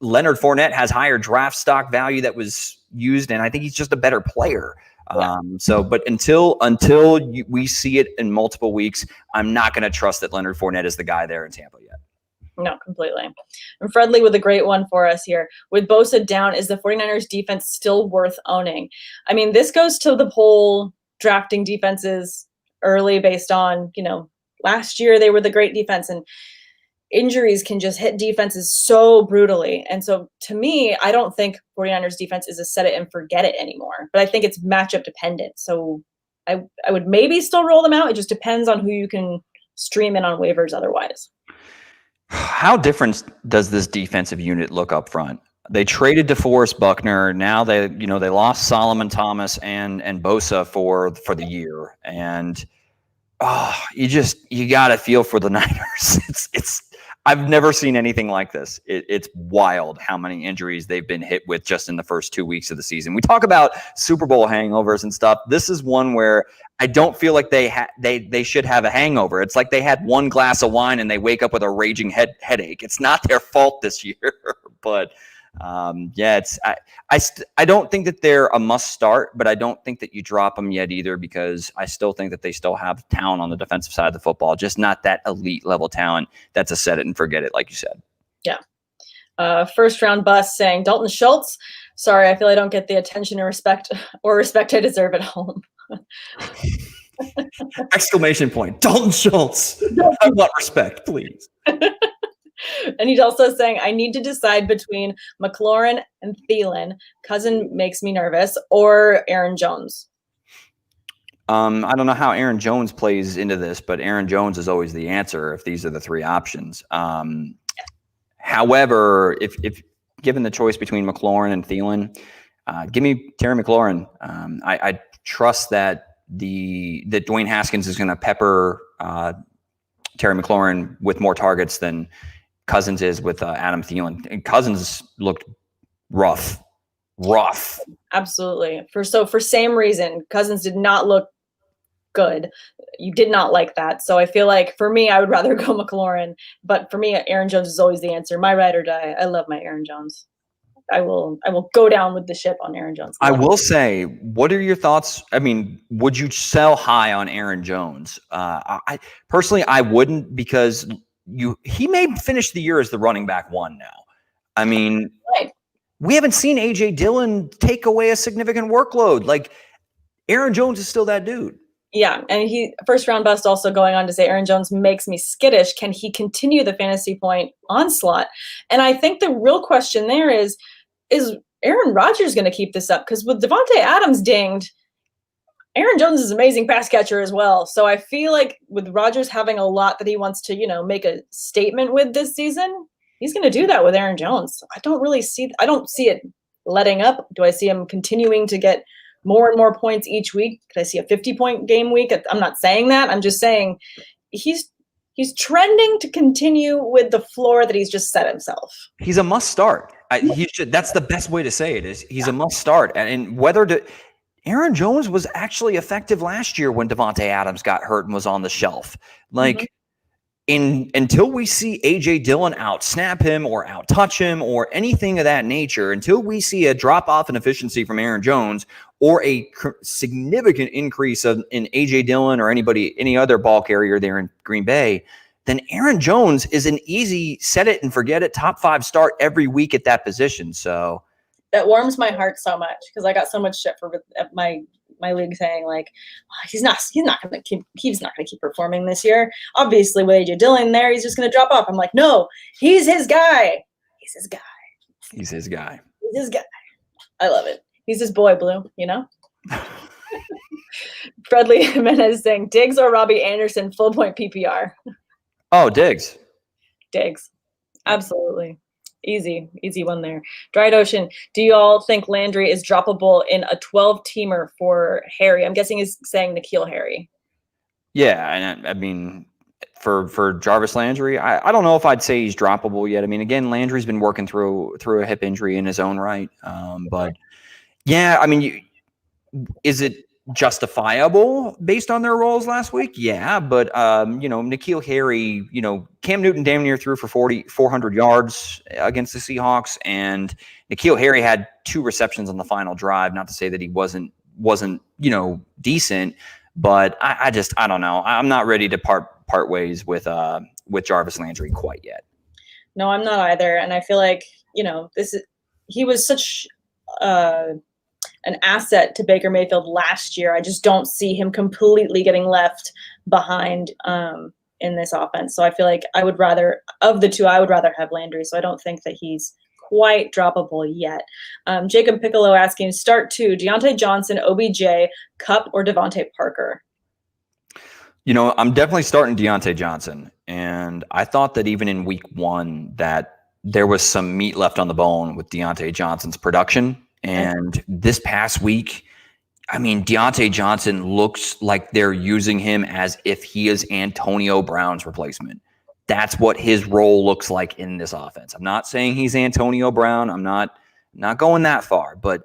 Leonard Fournette has higher draft stock value that was used, and I think he's just a better player. Yeah. But until we see it in multiple weeks, I'm not going to trust that Leonard Fournette is the guy there in Tampa yet. No, completely. And Fredley with a great one for us here. With Bosa down, is the 49ers defense still worth owning? This goes to the whole drafting defenses early based on, last year they were the great defense, and injuries can just hit defenses so brutally. And so to me, I don't think 49ers defense is a set it and forget it anymore, but I think it's matchup dependent. So I would maybe still roll them out. It just depends on who you can stream in on waivers otherwise. How different does this defensive unit look up front? They traded DeForest Buckner. Now they lost Solomon Thomas and Bosa for the year. And you got to feel for the Niners. I've never seen anything like this. It's wild how many injuries they've been hit with just in the first 2 weeks of the season. We talk about Super Bowl hangovers and stuff. This is one where I don't feel like they should have a hangover. It's like they had one glass of wine and they wake up with a raging headache. It's not their fault this year, but I don't think that they're a must start, but I don't think that you drop them yet either, because I still think that they still have talent on the defensive side of the football, just not that elite level talent. That's a set it and forget it, like you said. Yeah. First round bust saying Dalton Schultz. Sorry, I feel I don't get the attention or respect I deserve at home. Exclamation point. Dalton Schultz. I want respect, please. And he's also saying, I need to decide between McLaurin and Thielen. Cousin makes me nervous, or Aaron Jones. I don't know how Aaron Jones plays into this, but Aaron Jones is always the answer if these are the three options. However, if given the choice between McLaurin and Thielen, give me Terry McLaurin. I trust that Dwayne Haskins is going to pepper Terry McLaurin with more targets than Cousins is with Adam Thielen. And Cousins looked rough. Absolutely. For same reason, Cousins did not look good. You did not like that. So I feel like for me, I would rather go McLaurin. But for me, Aaron Jones is always the answer. My ride or die. I love my Aaron Jones. I will go down with the ship on Aaron Jones. I will say, what are your thoughts? I mean, would you sell high on Aaron Jones? I personally, I wouldn't, because he may finish the year as the running back one now. I mean, right. We haven't seen A.J. Dillon take away a significant workload. Like, Aaron Jones is still that dude. Yeah, and he first round bust also going on to say Aaron Jones makes me skittish. Can he continue the fantasy point onslaught? And I think the real question there is Aaron Rodgers going to keep this up? Because with Devontae Adams dinged, Aaron Jones is an amazing pass catcher as well. So I feel like with Rodgers having a lot that he wants to, make a statement with this season, he's going to do that with Aaron Jones. I don't see it letting up. Do I see him continuing to get more and more points each week? Could I see a 50-point game week? I'm not saying that. I'm just saying he's trending to continue with the floor that he's just set himself. He's a must start. That's the best way to say it. Is he's a must start. And Aaron Jones was actually effective last year when Devontae Adams got hurt and was on the shelf. Until we see A.J. Dillon out-snap him or out-touch him or anything of that nature, until we see a drop-off in efficiency from Aaron Jones or a significant increase in A.J. Dillon or any other ball carrier there in Green Bay, then Aaron Jones is an easy set-it-and-forget-it top 5 start every week at that position. So that warms my heart so much, because I got so much shit for my league saying like, he's not going to keep performing this year. Obviously with AJ Dillon there, he's just going to drop off. I'm like, no, he's his guy. I love it. He's his boy, Blue, Fredley Jimenez saying Diggs or Robbie Anderson full point PPR. Oh, Diggs. Absolutely. Easy one there. Dried Ocean, do you all think Landry is droppable in a 12-teamer for Harry? I'm guessing he's saying N'Keal Harry. Yeah, and I mean, for Jarvis Landry, I don't know if I'd say he's droppable yet. I mean, again, Landry's been working through a hip injury in his own right. But yeah, I mean, is it justifiable based on their roles last week? Yeah, but N'Keal Harry, Cam Newton damn near threw for 400 yards against the Seahawks, and N'Keal Harry had 2 receptions on the final drive. Not to say that he wasn't decent, but I don't know. I'm not ready to part ways with Jarvis Landry quite yet. No, I'm not either, and I feel like he was such an asset to Baker Mayfield last year. I just don't see him completely getting left behind in this offense. So I feel like of the two, I would rather have Landry. So I don't think that he's quite droppable yet. Jacob Piccolo asking, start 2, Deontay Johnson, OBJ, Kupp, or Devontae Parker? I'm definitely starting Deontay Johnson. And I thought that even in week 1 that there was some meat left on the bone with Deontay Johnson's production. And this past week, I mean, Deontay Johnson looks like they're using him as if he is Antonio Brown's replacement. That's what his role looks like in this offense. I'm not saying he's Antonio Brown. I'm not going that far. But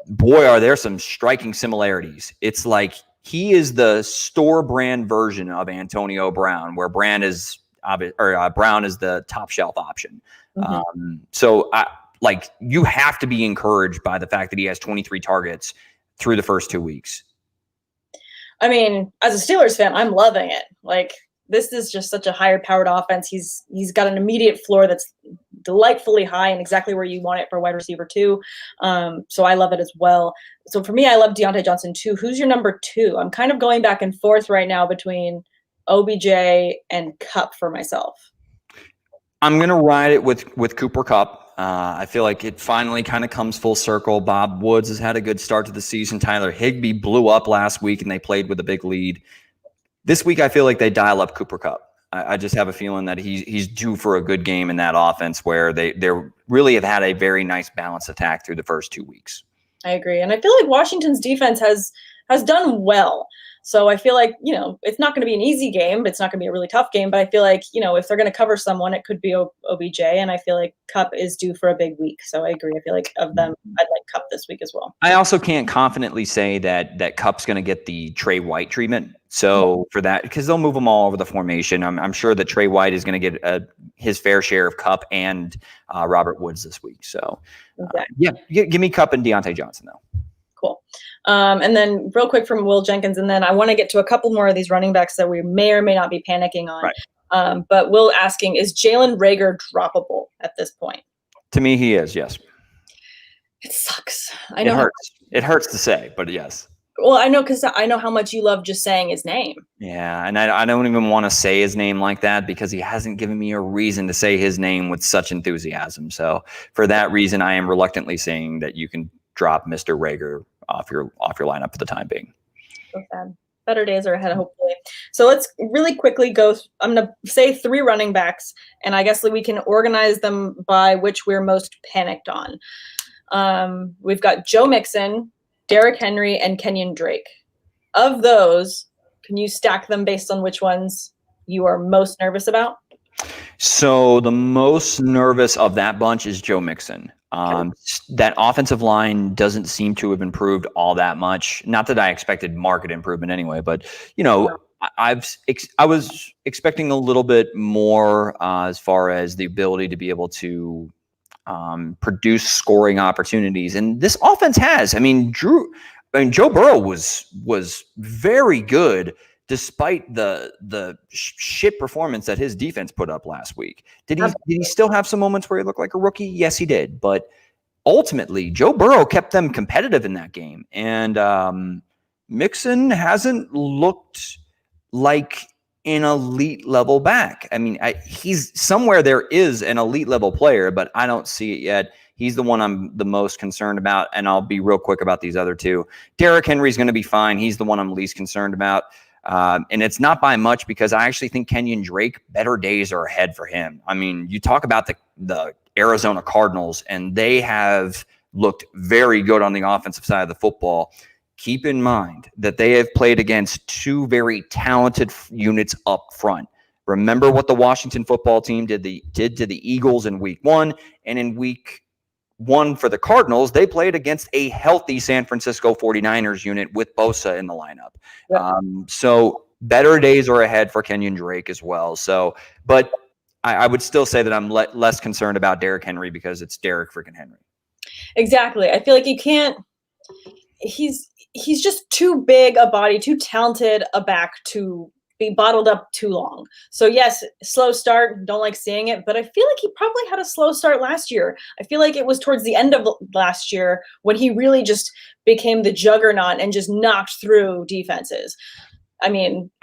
boy, are there some striking similarities. It's like he is the store brand version of Antonio Brown, where Brown is the top shelf option. Mm-hmm. You have to be encouraged by the fact that he has 23 targets through the first 2 weeks. I mean, as a Steelers fan, I'm loving it. Like, this is just such a higher powered offense. He's got an immediate floor that's delightfully high and exactly where you want it for wide receiver 2. So I love it as well. So for me, I love Deontay Johnson too. Who's your number 2? I'm kind of going back and forth right now between OBJ and Kupp for myself. I'm going to ride it with Cooper Kupp. I feel like it finally kind of comes full circle. Bob Woods has had a good start to the season. Tyler Higbee blew up last week, and they played with a big lead. This week, I feel like they dial up Cooper Kupp. I just have a feeling that he's due for a good game in that offense where they really have had a very nice balanced attack through the first 2 weeks. I agree. And I feel like Washington's defense has done well. So I feel like, it's not going to be an easy game, but it's not going to be a really tough game. But I feel like, if they're going to cover someone, it could be OBJ. And I feel like Kupp is due for a big week. So I agree. I feel like of them, I'd like Kupp this week as well. I also can't confidently say that Kupp's going to get the Trey White treatment. So for that, because they'll move them all over the formation, I'm sure that Trey White is going to get his fair share of Kupp and Robert Woods this week. So give me Kupp and Deontay Johnson though. Cool. And then real quick from Will Jenkins, and then I want to get to a couple more of these running backs that we may or may not be panicking on. Right. But Will asking, is Jalen Reagor droppable at this point? To me, he is, yes. It sucks. I know. It hurts to say, but yes. Well, I know because I know how much you love just saying his name. Yeah, and I don't even want to say his name like that because he hasn't given me a reason to say his name with such enthusiasm. So for that reason, I am reluctantly saying that you can drop Mr. Reagor off your lineup for the time being. So sad. Better days are ahead, hopefully. So let's really quickly go. I'm going to say 3 running backs, and I guess we can organize them by which we're most panicked on. We've got Joe Mixon, Derrick Henry, and Kenyon Drake. Of those, can you stack them based on which ones you are most nervous about? So the most nervous of that bunch is Joe Mixon. That offensive line doesn't seem to have improved all that much. Not that I expected market improvement anyway, but I was expecting a little bit more as far as the ability to be able to produce scoring opportunities, and this offense has. Joe Burrow was very good despite the shit performance that his defense put up last week. Did he still have some moments where he looked like a rookie? Yes, he did. But ultimately, Joe Burrow kept them competitive in that game. And Mixon hasn't looked like an elite level back. He's somewhere there is an elite level player, but I don't see it yet. He's the one I'm the most concerned about, and I'll be real quick about these other two. Derrick Henry's going to be fine. He's the one I'm least concerned about. And it's not by much because I actually think Kenyon Drake, better days are ahead for him. You talk about the Arizona Cardinals, and they have looked very good on the offensive side of the football. Keep in mind that they have played against 2 very talented units up front. Remember what the Washington football team did to the Eagles in week 1, and in week 1 for the Cardinals, they played against a healthy San Francisco 49ers unit with Bosa in the lineup. Yep. So better days are ahead for Kenyon Drake as well. So, but I would still say that I'm less concerned about Derrick Henry because it's Derrick freaking Henry. Exactly. I feel like you can't. He's just too big a body, too talented a back to be bottled up too long. So yes, slow start, don't like seeing it, but I feel like he probably had a slow start last year. I feel like it was towards the end of last year when he really just became the juggernaut and just knocked through defenses. I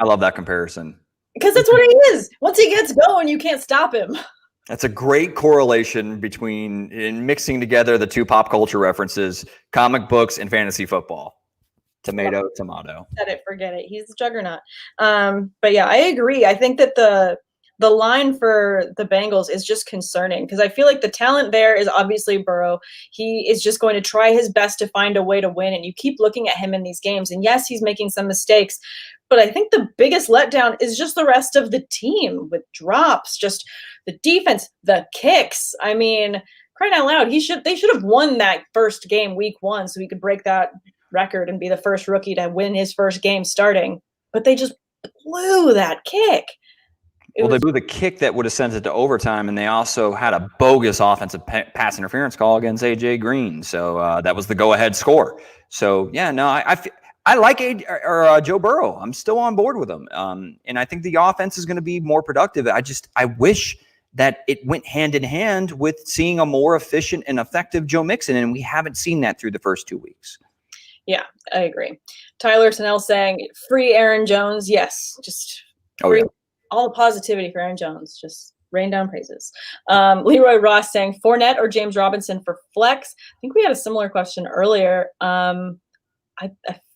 love that comparison. Because that's what he is. Once he gets going, you can't stop him. That's a great correlation in mixing together the 2 pop culture references, comic books and fantasy football. Tomato. Said it, forget it. He's the juggernaut. But yeah, I agree. I think that the line for the Bengals is just concerning because I feel like the talent there is obviously Burrow. He is just going to try his best to find a way to win, and you keep looking at him in these games. And yes, he's making some mistakes, but I think the biggest letdown is just the rest of the team with drops, just the defense, the kicks. Crying out loud, they should have won that first game week 1 so he could break that record and be the first rookie to win his first game starting, but they just blew that kick. They blew the kick that would have sent it to overtime, and they also had a bogus offensive pass interference call against AJ Green. So that was the go-ahead score. So yeah, no, I like Joe Burrow. I'm still on board with him, and I think the offense is going to be more productive. I wish that it went hand in hand with seeing a more efficient and effective Joe Mixon, and we haven't seen that through the first 2 weeks. Yeah, I agree. Tyler Tennell saying, free Aaron Jones. Yes, just free all the positivity for Aaron Jones. Just rain down praises. Leroy Ross saying, Fournette or James Robinson for flex? I think we had a similar question earlier. I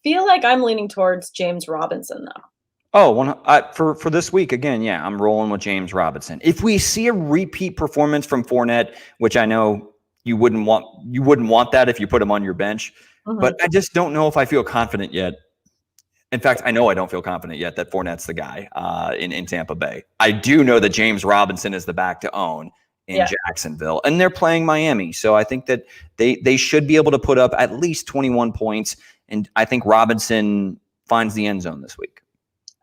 feel like I'm leaning towards James Robinson, though. For this week again, yeah, I'm rolling with James Robinson. If we see a repeat performance from Fournette, which I know you wouldn't want that if you put him on your bench, but I just don't know if I feel confident yet. In fact, I know I don't feel confident yet that Fournette's the guy in Tampa Bay. I do know that James Robinson is the back to own in Jacksonville, and they're playing Miami. So I think that they should be able to put up at least 21 points, and I think Robinson finds the end zone this week.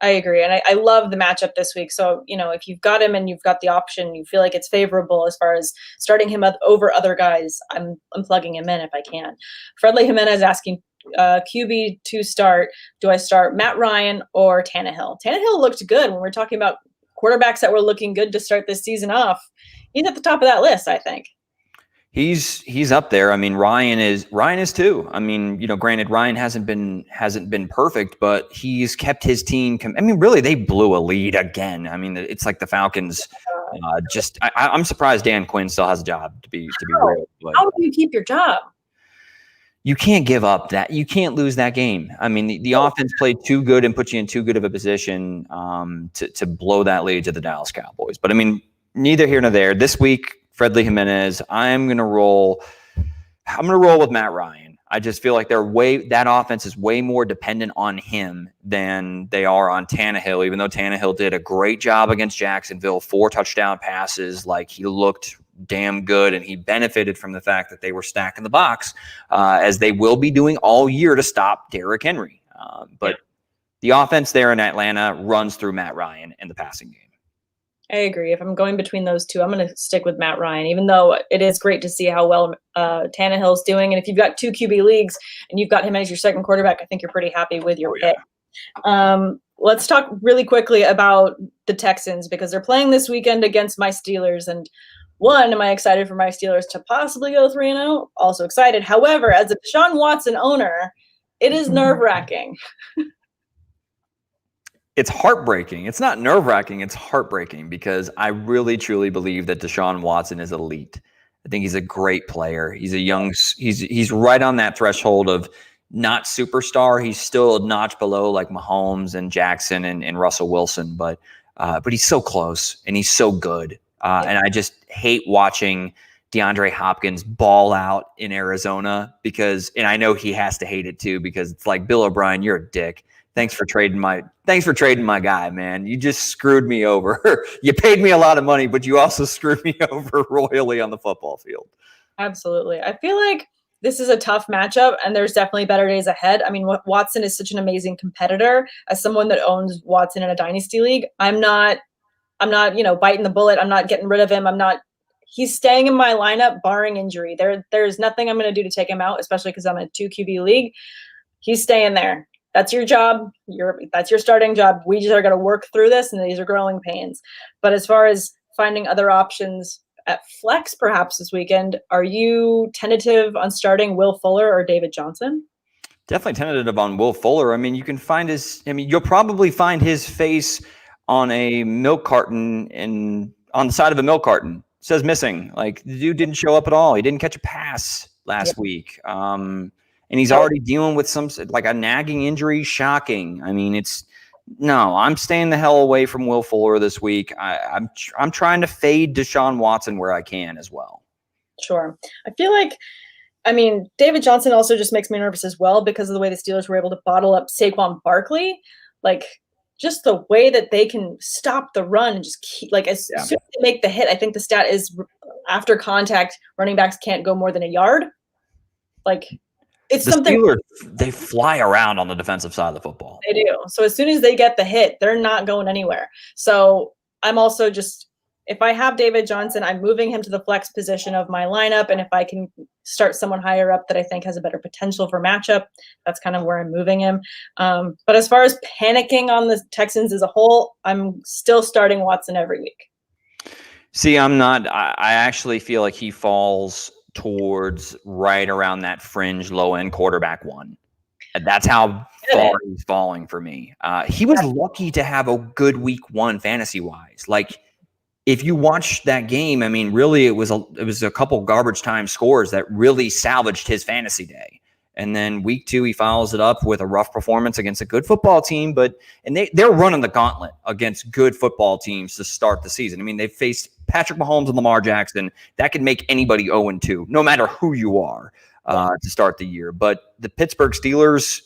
I agree. And I love the matchup this week. So, if you've got him and you've got the option, you feel like it's favorable as far as starting him up over other guys, I'm plugging him in if I can. Fredley Jimenez asking QB to start. Do I start Matt Ryan or Tannehill? Tannehill looked good when we're talking about quarterbacks that were looking good to start this season off. He's at the top of that list, I think. He's up there. I mean, Ryan is too. I mean, granted, Ryan hasn't been perfect, but he's kept his team. Really, they blew a lead again. I mean, it's like the Falcons. I'm surprised Dan Quinn still has a job. To be real, but how do you keep your job? You can't give up that. You can't lose that game. I mean, the offense played too good and put you in too good of a position to blow that lead to the Dallas Cowboys. But I mean, neither here nor there. This week, Fredley Jimenez, I'm gonna roll with Matt Ryan. I just feel like that offense is way more dependent on him than they are on Tannehill, even though Tannehill did a great job against Jacksonville, 4 touchdown passes. Like, he looked damn good, and he benefited from the fact that they were stacking the box, as they will be doing all year to stop Derrick Henry. But the offense there in Atlanta runs through Matt Ryan in the passing game. I agree. If I'm going between those two, I'm going to stick with Matt Ryan, even though it is great to see how well Tannehill's doing. And if you've got 2 QB leagues and you've got him as your second quarterback, I think you're pretty happy with your pick. Let's talk really quickly about the Texans, because they're playing this weekend against my Steelers. And am I excited for my Steelers to possibly go 3-0? Also excited. However, as a Deshaun Watson owner, it is nerve-wracking. It's heartbreaking. It's not nerve-wracking. It's heartbreaking, because I really, truly believe that Deshaun Watson is elite. I think he's a great player. He's right on that threshold of not superstar. He's still a notch below like Mahomes and Jackson and Russell Wilson, but he's so close and he's so good. And I just hate watching DeAndre Hopkins ball out in Arizona, and I know he has to hate it too, because it's like, Bill O'Brien, you're a dick. Thanks for trading my guy, man. You just screwed me over. You paid me a lot of money, but you also screwed me over royally on the football field. Absolutely. I feel like this is a tough matchup, and there's definitely better days ahead. I mean, Watson is such an amazing competitor. As someone that owns Watson in a dynasty league, I'm not, biting the bullet. I'm not getting rid of him. He's staying in my lineup barring injury. There's nothing I'm going to do to take him out, especially because I'm in a 2 QB league. He's staying there. That's your job. That's your starting job. We just are going to work through this, and these are growing pains. But as far as finding other options at flex, perhaps this weekend, are you tentative on starting Will Fuller or David Johnson? Definitely tentative on Will Fuller. I mean, you'll probably find his face on a milk carton on the side of a milk carton. It says missing. Like, the dude didn't show up at all. He didn't catch a pass last week. And he's already dealing with a nagging injury. Shocking. I mean, I'm staying the hell away from Will Fuller this week. I'm trying to fade Deshaun Watson where I can as well. Sure. I feel like, David Johnson also just makes me nervous as well, because of the way the Steelers were able to bottle up Saquon Barkley. Like, just the way that they can stop the run and just keep, as soon as they make the hit, I think the stat is after contact, running backs can't go more than a yard. It's the something Steelers, they fly around on the defensive side of the football. They do. So as soon as they get the hit, they're not going anywhere. So I'm also if I have David Johnson, I'm moving him to the flex position of my lineup. And if I can start someone higher up that I think has a better potential for matchup, that's kind of where I'm moving him. But as far as panicking on the Texans as a whole, I'm still starting Watson every week. See, I'm not. I actually feel like he falls towards right around that fringe low-end quarterback one. And that's how far he's falling for me. He was lucky to have a good week 1 fantasy-wise. Like, if you watch that game, really it was a couple garbage time scores that really salvaged his fantasy day. And then week 2, he follows it up with a rough performance against a good football team. They're running the gauntlet against good football teams to start the season. I mean, they've faced Patrick Mahomes and Lamar Jackson. That could make anybody 0-2, no matter who you are, to start the year. But the Pittsburgh Steelers,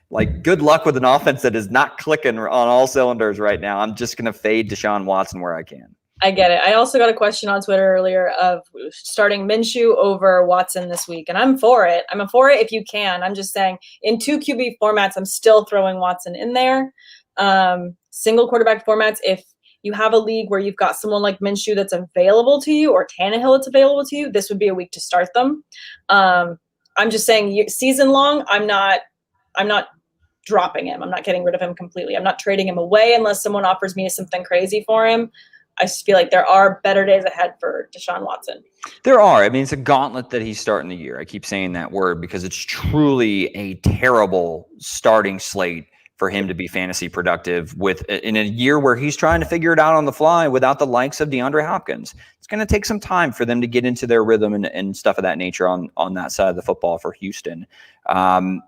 like, good luck with an offense that is not clicking on all cylinders right now. I'm just going to fade Deshaun Watson where I can. I get it. I also got a question on Twitter earlier of starting Minshew over Watson this week, and I'm for it. I'm for it if you can. I'm just saying in 2 QB formats, I'm still throwing Watson in there. Single quarterback formats, if you have a league where you've got someone like Minshew that's available to you or Tannehill that's available to you, this would be a week to start them. I'm just saying season long, I'm not dropping him. I'm not getting rid of him completely. I'm not trading him away unless someone offers me something crazy for him. I just feel like there are better days ahead for Deshaun Watson. There are. I mean, it's a gauntlet that he's starting the year. I keep saying that word because it's truly a terrible starting slate for him to be fantasy productive in a year where he's trying to figure it out on the fly without the likes of DeAndre Hopkins. It's going to take some time for them to get into their rhythm and stuff of that nature on that side of the football for Houston. Gardner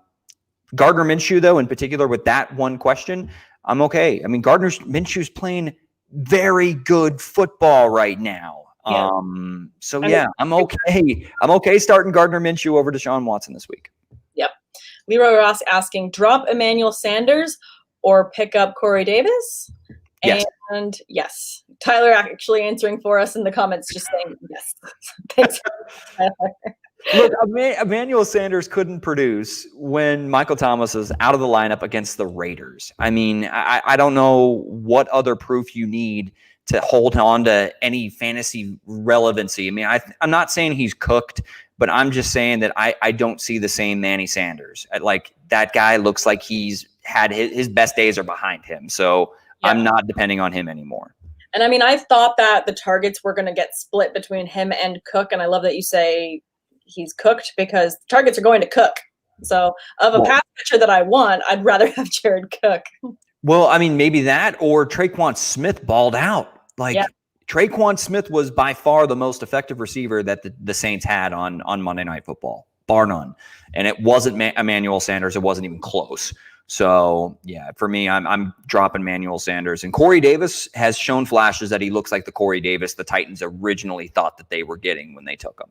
Minshew, though, in particular with that one question, I'm okay. I mean, Gardner Minshew's playing very good football right now. Yeah. I'm okay. I'm okay starting Gardner Minshew over Deshaun Watson this week. Yep. Leroy Ross asking, drop Emmanuel Sanders or pick up Corey Davis? Yes. And yes. Tyler actually answering for us in the comments, just saying yes. Thanks, Tyler. Look, Emmanuel Sanders couldn't produce when Michael Thomas is out of the lineup against the Raiders. I mean, I don't know what other proof you need to hold on to any fantasy relevancy. I mean, I'm not saying he's cooked, but I'm just saying that I don't see the same Manny Sanders. Like, that guy looks like he's had his best days are behind him. So yeah. I'm not depending on him anymore. And I mean, I thought that the targets were going to get split between him and Cook. And I love that you say he's cooked because targets are going to Cook. So of a pass catcher that I want, I'd rather have Jared Cook. Well, I mean, maybe that or Traquan Smith balled out. Traquan Smith was by far the most effective receiver that the Saints had on Monday Night Football, bar none. And it wasn't Emmanuel Sanders. It wasn't even close. So, yeah, for me, I'm dropping Emmanuel Sanders. And Corey Davis has shown flashes that he looks like the Corey Davis the Titans originally thought that they were getting when they took him.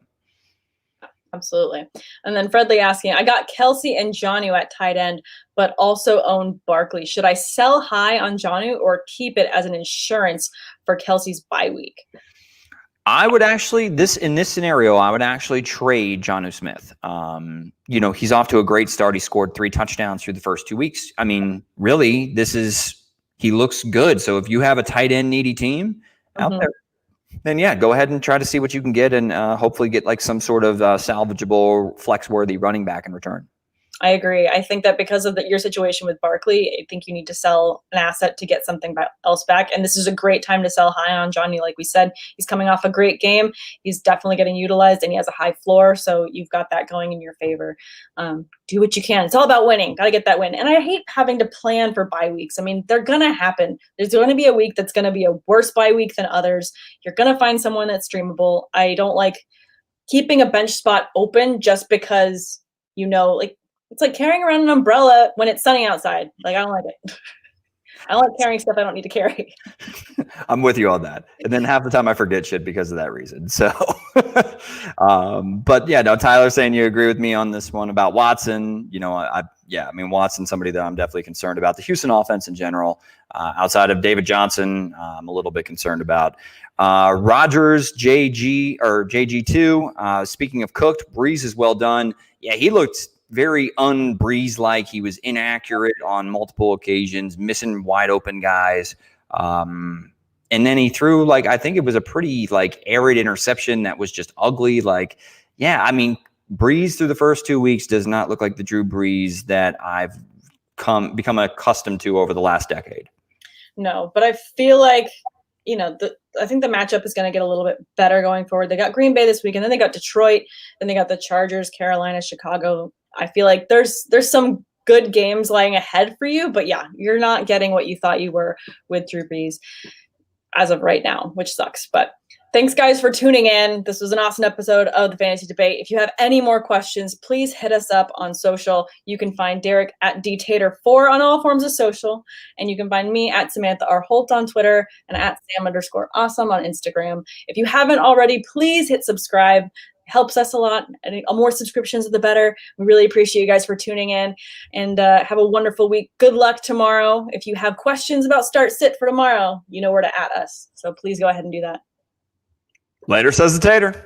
Absolutely. And then Fredley asking, I got Kelsey and Jonnu at tight end, but also own Barkley. Should I sell high on Jonnu or keep it as an insurance for Kelsey's bye week? I would actually, in this scenario, I would actually trade Jonnu Smith. He's off to a great start. He scored 3 touchdowns through the first 2 weeks. I mean, really, he looks good. So if you have a tight end needy team out there, then yeah, go ahead and try to see what you can get and hopefully get like some sort of salvageable, flex-worthy running back in return. I agree. I think that because of your situation with Barkley, I think you need to sell an asset to get something else back. And this is a great time to sell high on Johnny. Like we said, he's coming off a great game. He's definitely getting utilized and he has a high floor. So you've got that going in your favor. Do what you can. It's all about winning. Got to get that win. And I hate having to plan for bye weeks. I mean, they're going to happen. There's going to be a week that's going to be a worse bye week than others. You're going to find someone that's streamable. I don't like keeping a bench spot open just because, it's like carrying around an umbrella when it's sunny outside. Like, I don't like it. I don't like carrying stuff I don't need to carry. I'm with you on that. And then half the time I forget shit because of that reason. So, but yeah, no, Tyler saying you agree with me on this one about Watson. Watson's somebody that I'm definitely concerned about. The Houston offense in general, outside of David Johnson, I'm a little bit concerned about. Rodgers, JG2. Speaking of cooked, Breeze is well done. Yeah, he looked very un-Breeze-like. He was inaccurate on multiple occasions, missing wide open guys. And then he threw, I think it was a pretty, arid interception that was just ugly. Breeze through the first 2 weeks does not look like the Drew Brees that I've become accustomed to over the last decade. No, but I feel like, I think the matchup is going to get a little bit better going forward. They got Green Bay this week, and then they got Detroit, then they got the Chargers, Carolina, Chicago. I feel like there's some good games lying ahead for you, but yeah, you're not getting what you thought you were with Drew Brees. as of right now, which sucks. But thanks, guys, for tuning in. This was an awesome episode of the Fantasy Debate. If you have any more questions, please hit us up on social. You can find Derek at dtater4 on all forms of social, and you can find me at Samantha R. Holt on Twitter and at Sam_awesome on Instagram. If you haven't already, please hit subscribe. It helps us a lot. And the more subscriptions, the better. We really appreciate you guys for tuning in, and have a wonderful week. Good luck tomorrow. If you have questions about start sit for tomorrow, you know where to at us. So please go ahead and do that. Later, says the Tater.